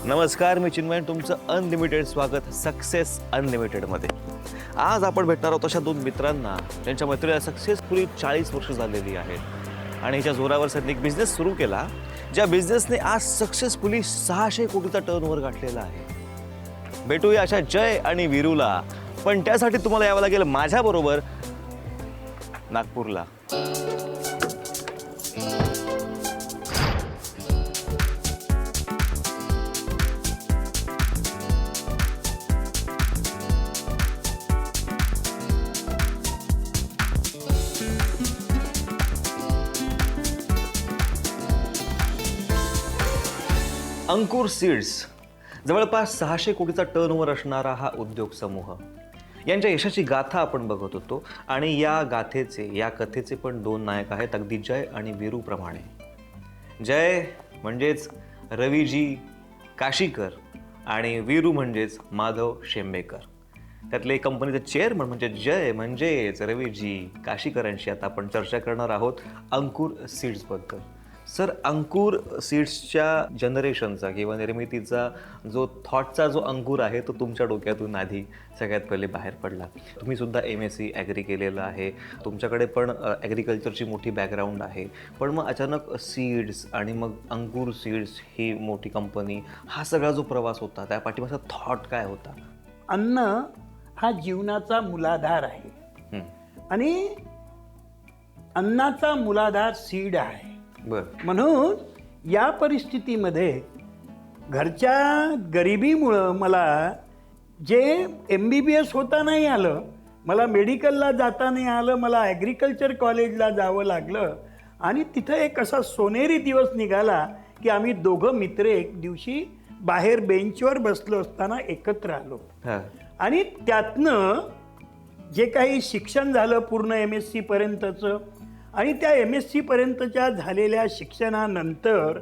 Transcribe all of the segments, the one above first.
नमस्कार, मी चिन्मय, तुमचं अनलिमिटेड स्वागत सक्सेस अनलिमिटेडमध्ये. आज आपण भेटणार आहोत अशा दोन मित्रांना ज्यांच्या मैत्रीला सक्सेसफुली 40 वर्ष झालेली आहेत आणि ह्याच्या जोरावर त्यांनी एक बिझनेस सुरू केला, ज्या बिझनेसने आज सक्सेसफुली 600 कोटीचा टर्नओव्हर गाठलेला आहे. भेटूया अशा जय आणि वीरूला, पण त्यासाठी तुम्हाला यावं लागेल माझ्याबरोबर नागपूरला. अंकुर सीड्स जवळपास 600 कोटीचा टर्नओव्हर असणारा हा उद्योग समूह, यांच्या यशाची गाथा आपण बघत होतो. आणि या कथेचे पण दोन नायक आहेत, अगदी जय आणि वीरूप्रमाणे. जय म्हणजेच रवीजी काशीकर आणि वीरू म्हणजेच माधव शेंबेकर. त्यातले कंपनीचे चेअरमन म्हणजे जय म्हणजेच रवीजी काशीकरांशी आता आपण चर्चा करणार आहोत अंकुर सीड्सबद्दल. सर, अंकुर सीड्सच्या जनरेशनचा किंवा निर्मितीचा जो थॉटचा जो अंकुर आहे तो तुमच्या डोक्यातून आधी सगळ्यात पहिले बाहेर पडला. तुम्ही सुद्धा MSc ॲग्री केलेलं आहे, तुमच्याकडे पण ॲग्रिकल्चरची मोठी बॅकग्राऊंड आहे, पण मग अचानक सीड्स आणि मग अंकुर सीड्स ही मोठी कंपनी, हा सगळा जो प्रवास होता त्या पाठीमागचा थॉट काय होता? अन्न हा जीवनाचा मूलाधार आहे आणि अन्नाचा मूलाधार सीड आहे. म्हणून या परिस्थितीमध्ये घरच्या गरिबीमुळं मला जे MBBS होता नाही आलं, मला मेडिकलला जाता नाही आलं, मला ॲग्रिकल्चर कॉलेजला जावं लागलं. आणि तिथं एक असा सोनेरी दिवस निघाला की आम्ही दोघं मित्र एक दिवशी बाहेर बेंचवर बसलो असताना एकत्र आलो. आणि त्यातनं जे काही शिक्षण झालं पूर्ण MSc पर्यंतचं, आणि त्या MSc पर्यंतच्या झालेल्या शिक्षणानंतर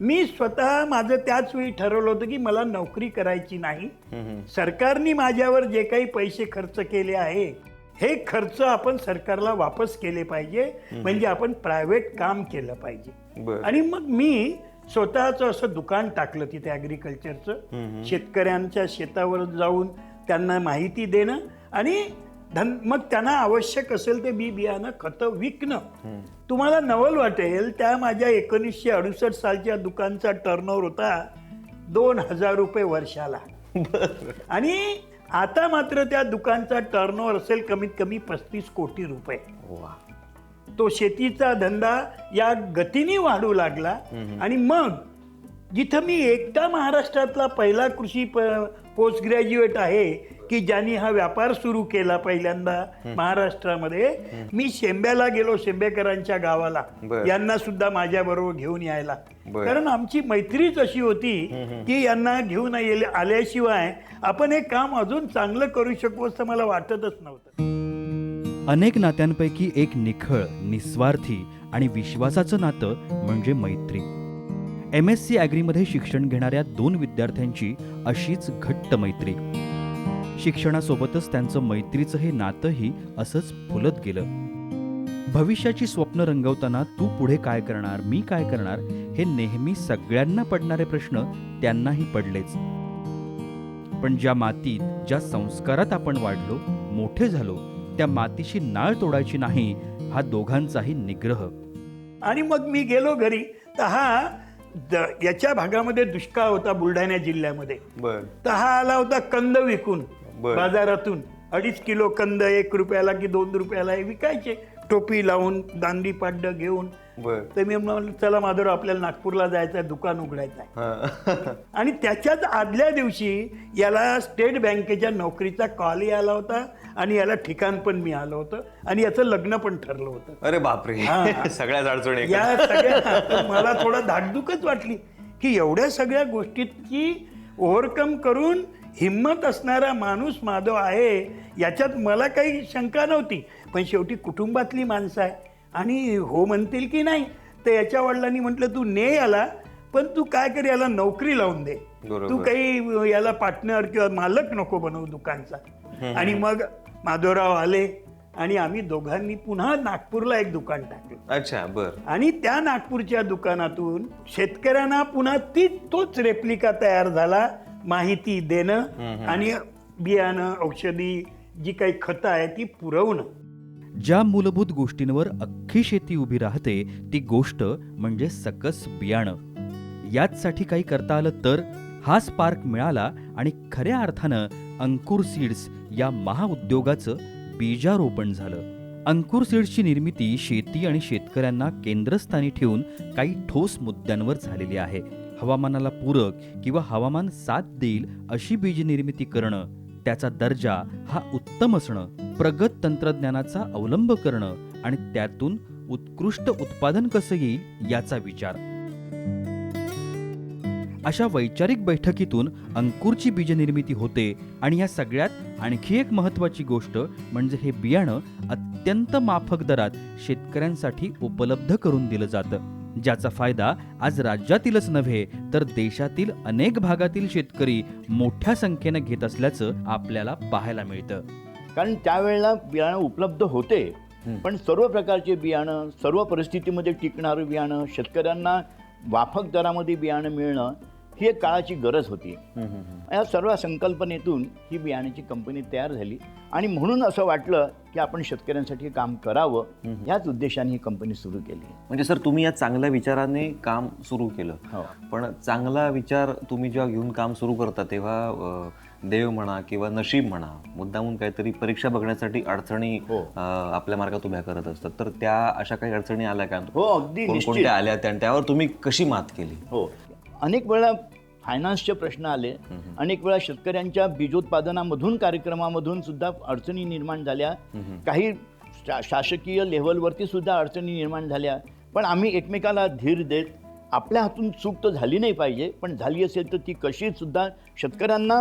मी स्वतः माझं त्याच वेळी ठरवलं होतं की मला नोकरी करायची नाही. सरकारने माझ्यावर जे काही पैसे खर्च केले आहे हे खर्च आपण सरकारला वापस केले पाहिजे, म्हणजे आपण प्रायव्हेट काम केलं पाहिजे. आणि मग मी स्वतःचं असं दुकान टाकलं तिथे ॲग्रिकल्चरचं. शेतकऱ्यांच्या शेतावर जाऊन त्यांना माहिती देणं आणि मग त्यांना आवश्यक असेल ते बियाणं खतं विकणं. तुम्हाला नवल वाटेल, त्या माझ्या 1968 सालच्या दुकानचा टर्नओव्हर होता 2000 रुपये वर्षाला. आणि आता मात्र त्या दुकानचा टर्नओव्हर असेल कमीत कमी 35 कोटी रुपये. तो शेतीचा धंदा या गतीने वाढू लागला. आणि मग जिथं मी एकटा महाराष्ट्रातला पहिला कृषी पोस्ट ग्रॅज्युएट आहे की ज्यांनी हा व्यापार सुरू केला पहिल्यांदा महाराष्ट्रामध्ये, मी शेंब्याला गेलो, शेंबेकरांच्या गावाला, यांना सुद्धा माझ्या बरोबर घेऊन यायला. कारण आमची मैत्रीच अशी होती की यांना घेऊन आल्याशिवाय आपण हे काम अजून चांगलं करू शकू असं मला वाटतच नव्हतं. अनेक नात्यांपैकी एक निखळ, निस्वार्थी आणि विश्वासाचं नातं म्हणजे मैत्री. MSc ॲग्रीमध्ये शिक्षण घेणाऱ्या दोन विद्यार्थ्यांची अशीच घट्ट मैत्री. शिक्षणासोबतच त्यांचं मैत्रीचं हे नातंही असंच फुलत गेलं. भविष्याची स्वप्न रंगवताना तू पुढे काय करणार, मी काय करणार, हे नेहमी सगळ्यांना पडणारे प्रश्न त्यांनाही पडलेच. पण ज्या मातीत, ज्या संस्कारात आपण वाढलो, मोठे झालो, त्या मातीशी नाळ तोडायची नाही, हा दोघांचाही निग्रह. आणि मग मी गेलो घरी, तर याच्या भागामध्ये दुष्काळ होता बुलढाणा जिल्ह्यामध्ये. तर हा आला होता कंद विकून बाजारातून. 2.5 किलो कंद 1 रुपयाला की 2 रुपयाला हे विकायचे, टोपी लावून, दांडी पाड्ड घेऊन. तर मी म्हणलं चला माधवराव, आपल्याला नागपूरला जायचं आहे, दुकान उघडायचं आहे. आणि त्याच्याच आदल्या दिवशी याला स्टेट बँकेच्या नोकरीचा कॉलही आला होता आणि याला ठिकाण पण मी आलं होतं आणि याचं लग्न पण ठरलं होतं. अरे बापरे, सगळ्याच अडचणी. या सगळ्या मला थोडं धाकधुकच वाटली की एवढ्या सगळ्या गोष्टीची ओव्हरकम करून हिम्मत असणारा माणूस माधव आहे, याच्यात मला काही शंका नव्हती. पण शेवटी कुटुंबातली माणसं आहे आणि हो म्हणतील की नाही. तर याच्या वडिलांनी म्हटलं तू ने याला, पण तू काय कर, याला नोकरी लावून दे, तू काही याला पार्टनर किंवा मालक नको बनवू दुकानचा. आणि मग माधवराव आले आणि आम्ही दोघांनी पुन्हा नागपूरला एक दुकान टाकलं अच्छा, बर. आणि त्या नागपूरच्या दुकानातून शेतकऱ्यांना पुन्हा तोच रेप्लिका तयार झाला, माहिती देणं आणि बियाणं, औषधी, जी काही खतं आहे ती पुरवणं. ज्या मूलभूत गोष्टींवर अख्खी शेती उभी राहते ती गोष्ट म्हणजे सकस बियाणं. याचसाठी काही करता आलं तर हा स्पार्क मिळाला आणि खऱ्या अर्थानं अंकुर सीड्स या महाउद्योगाचं बीजारोपण झालं. अंकुर सीड्सची निर्मिती शेती आणि शेतकऱ्यांना केंद्रस्थानी ठेवून काही ठोस मुद्द्यांवर झालेली आहे. हवामानाला पूरक किंवा हवामान साथ देईल अशी बीज निर्मिती करणं, त्याचा दर्जा हा उत्तम असणं, प्रगत तंत्रज्ञानाचा अवलंब करणं आणि त्यातून उत्कृष्ट उत्पादन कसं येईल याचा विचार. अशा वैचारिक बैठकीतून अंकुरची बीज निर्मिती होते आणि या सगळ्यात आणखी एक महत्त्वाची गोष्ट म्हणजे हे बियाणं अत्यंत माफक दरात शेतकऱ्यांसाठी उपलब्ध करून दिलं जातं, ज्याचा फायदा आज राज्यातीलच नव्हे तर देशातील अनेक भागातील शेतकरी मोठ्या संख्येनं घेत असल्याचं आपल्याला पाहायला मिळतं. कारण त्यावेळेला बियाणं उपलब्ध होते, पण सर्व प्रकारचे बियाणं, सर्व परिस्थितीमध्ये टिकणारं बियाणं, शेतकऱ्यांना वाफक दरामध्ये बियाणं मिळणं ही एक काळाची गरज होती. या सर्व संकल्पनेतून ही बियाण्याची कंपनी तयार झाली आणि म्हणून असं वाटलं की आपण शेतकऱ्यांसाठी काम करावं, याच उद्देशाने ही कंपनी सुरू केली. म्हणजे सर, तुम्ही या चांगल्या विचाराने काम सुरू केलं. हो. पण चांगला विचार तुम्ही जेव्हा घेऊन काम सुरू करता तेव्हा देव म्हणा किंवा नशीब म्हणा, मुद्दामून काहीतरी परीक्षा बघण्यासाठी अडचणी आपल्या मार्गात उभ्या करत असतात. तर त्या अशा काही अडचणी आल्या का? हो, अगदी निश्चित. कोणत्या आल्या त्या, त्यावर तुम्ही कशी मात केली? हो, अनेक वेळा फायनान्सचे प्रश्न आले, अनेक वेळा शेतकऱ्यांच्या बीजोत्पादनामधून, कार्यक्रमामधून सुद्धा अडचणी निर्माण झाल्या, काही शासकीय लेव्हलवरती सुद्धा अडचणी निर्माण झाल्या. पण आम्ही एकमेकाला धीर देत, आपल्या हातून चूक तर झाली नाही पाहिजे, पण झाली असेल तर ती कशी सुद्धा शेतकऱ्यांना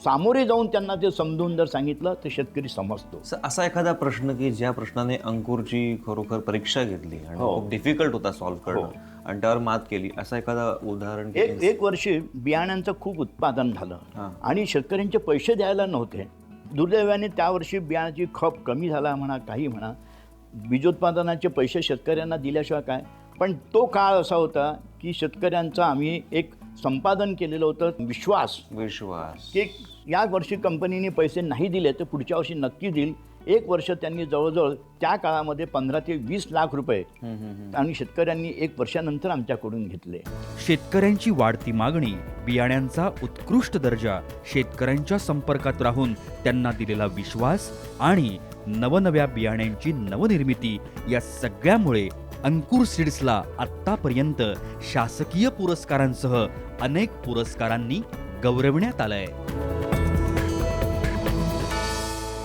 सामोरे जाऊन त्यांना ते समजून जर सांगितलं तर शेतकरी समजतो. असा एखादा प्रश्न की ज्या प्रश्नाने अंकुरची खरोखर परीक्षा घेतली आणि खूप डिफिकल्ट होता सॉल्व्ह करणं आणि त्यावर मात केली, असं एखादा उदाहरण? एक वर्षी बियाण्यांचं खूप उत्पादन झालं आणि शेतकऱ्यांचे पैसे द्यायला नव्हते. दुर्दैवाने त्या वर्षी बियाण्याची खप कमी झाला म्हणा, काही म्हणा, बीजोत्पादनाचे पैसे शेतकऱ्यांना दिल्याशिवाय काय. पण तो काळ असा होता की शेतकऱ्यांचा आम्ही एक संपादन केलेलं होतं, विश्वास की या वर्षी कंपनीने पैसे नाही दिले तर पुढच्या वर्षी नक्की देईल. एक वर्ष त्यांनी जवळजवळ त्या काळामध्ये 15 ते 20 लाख रुपये आणि शेतकऱ्यांनी एक वर्षानंतर आमच्याकडून घेतले. शेतकऱ्यांची वाढती मागणी, बियाण्यांचा उत्कृष्ट दर्जा, शेतकऱ्यांच्या संपर्कात राहून त्यांना दिलेला विश्वास आणि नवनव्या बियाण्यांची नवनिर्मिती या सगळ्यामुळे अंकुर सीड्सला आत्तापर्यंत शासकीय पुरस्कारांसह अनेक पुरस्कारांनी गौरवण्यात आलंय.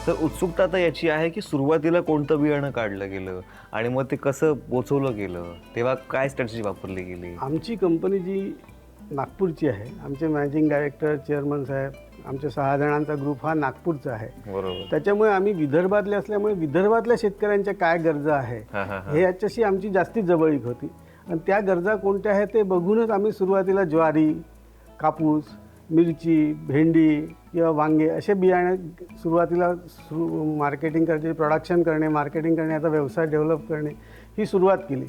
तर उत्सुकता तर याची आहे की सुरुवातीला कोणतं बियाणं काढलं गेलं आणि मग ते कसं पोचवलं गेलं, तेव्हा काय स्ट्रॅटेजी वापरली गेली? आमची कंपनी जी नागपूरची आहे, आमचे मॅनेजिंग डायरेक्टर, चेअरमन साहेब, आमच्या 6 जणांचा ग्रुप हा नागपूरचा आहे. बरोबर. त्याच्यामुळे आम्ही विदर्भातले असल्यामुळे विदर्भातल्या शेतकऱ्यांच्या काय गरजा आहे हे याच्याशी आमची जास्ती जवळीक होती आणि त्या गरजा कोणत्या आहेत ते बघूनच आम्ही सुरुवातीला ज्वारी, कापूस, मिरची, भेंडी किंवा वांगे असे बियाणे सुरुवातीला मार्केटिंग करणे, प्रोडक्शन करणे, मार्केटिंग करणे, याचा व्यवसाय डेव्हलप करणे ही सुरुवात केली.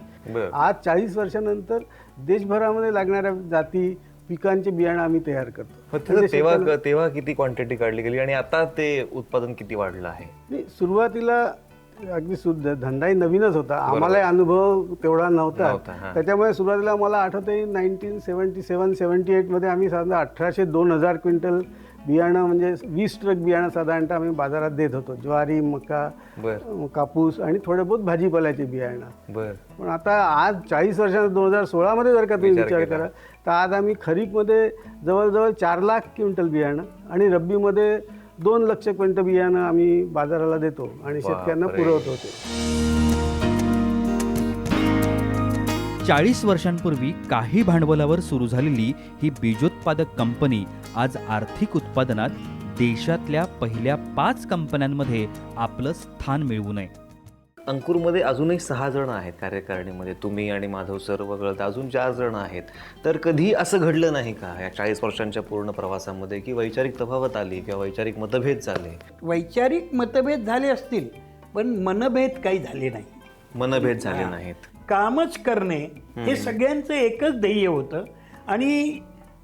आज 40 वर्षानंतर देशभरामध्ये लागणाऱ्या जाती पिकांचे बियाणं आम्ही तयार करतो. तेव्हा किती क्वांटिटी काढली गेली आणि आता ते उत्पादन किती वाढलं आहे? सुरुवातीला अगदी शुद्ध धंदाही नवीनच होता, आम्हालाही अनुभव तेवढा नव्हता. त्याच्यामुळे सुरुवातीला मला आठवते 1977-78 मध्ये आम्ही साधारण 1800-2000 क्विंटल बियाणं म्हणजे 20 ट्रक बियाणं साधारणतः आम्ही बाजारात देत होतो. ज्वारी, मका, कापूस आणि थोडे बहुत भाजीपाल्याचे बियाणं. पण आता आज 40 वर्षांत 2016 मध्ये जर का तुम्ही विचार करा तर आज आम्ही खरीपमध्ये जवळजवळ 4 लाख क्विंटल बियाणं आणि रब्बीमध्ये 2 लाख क्विंटल बियाणं आम्ही बाजाराला देतो आणि शेतकऱ्यांना पुरवत होतो. 40 वर्षांपूर्वी काही भांडवलावर सुरू झालेली ही बीजोत्पादक कंपनी आज आर्थिक उत्पादनात देशातल्या पहिल्या 5 कंपन्यांमध्ये आपलं स्थान मिळवून आहे. अंकुरमध्ये अजूनही 6 जण आहेत कार्यकारिणीमध्ये, तुम्ही आणि माधव सर वगळता अजून 4 जण आहेत. तर कधी असं घडलं नाही का या 40 वर्षांच्या पूर्ण प्रवासामध्ये की वैचारिक तफावत आली किंवा वैचारिक मतभेद झाले? वैचारिक मतभेद झाले असतील पण मनभेद काही झाले नाही. मनभेद झाले नाहीत. कामच करणे हे सगळ्यांचं एकच ध्येय होतं. आणि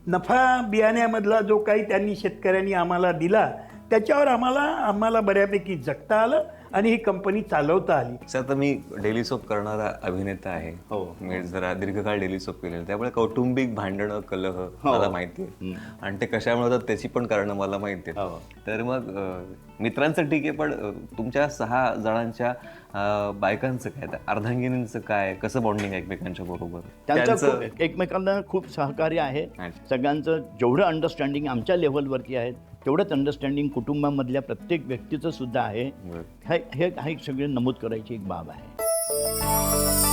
नफा बियाण्यामधला जो काही त्यांनी शेतकऱ्यांनी आम्हाला दिला त्याच्यावर आम्हाला बऱ्यापैकी जगता आलं आणि ही कंपनी चालवता आली. सर, तर मी डेली सोप करणारा अभिनेता आहे. हो. मी जरा दीर्घकाळ डेली सोप केलेलं, त्यामुळे कौटुंबिक भांडणं कलह मला माहिती आहे आणि ते कशामुळे होतात त्याची पण कारणं मला माहिती आहेत. तर मग मित्रांचं ठीक आहे, पण तुमच्या 6 जणांच्या बायकांचं काय, अर्धांगिनींचं काय, कसं बॉन्डिंग एकमेकांच्या बरोबर? त्यांचं एकमेकांना खूप सहकार्य आहे. सगळ्यांचं जेवढं अंडरस्टँडिंग आमच्या लेव्हलवरती आहे तेवढंच अंडरस्टँडिंग कुटुंबामधल्या प्रत्येक व्यक्तीचं सुद्धा आहे. हे सगळे नमूद करायची एक बाब आहे.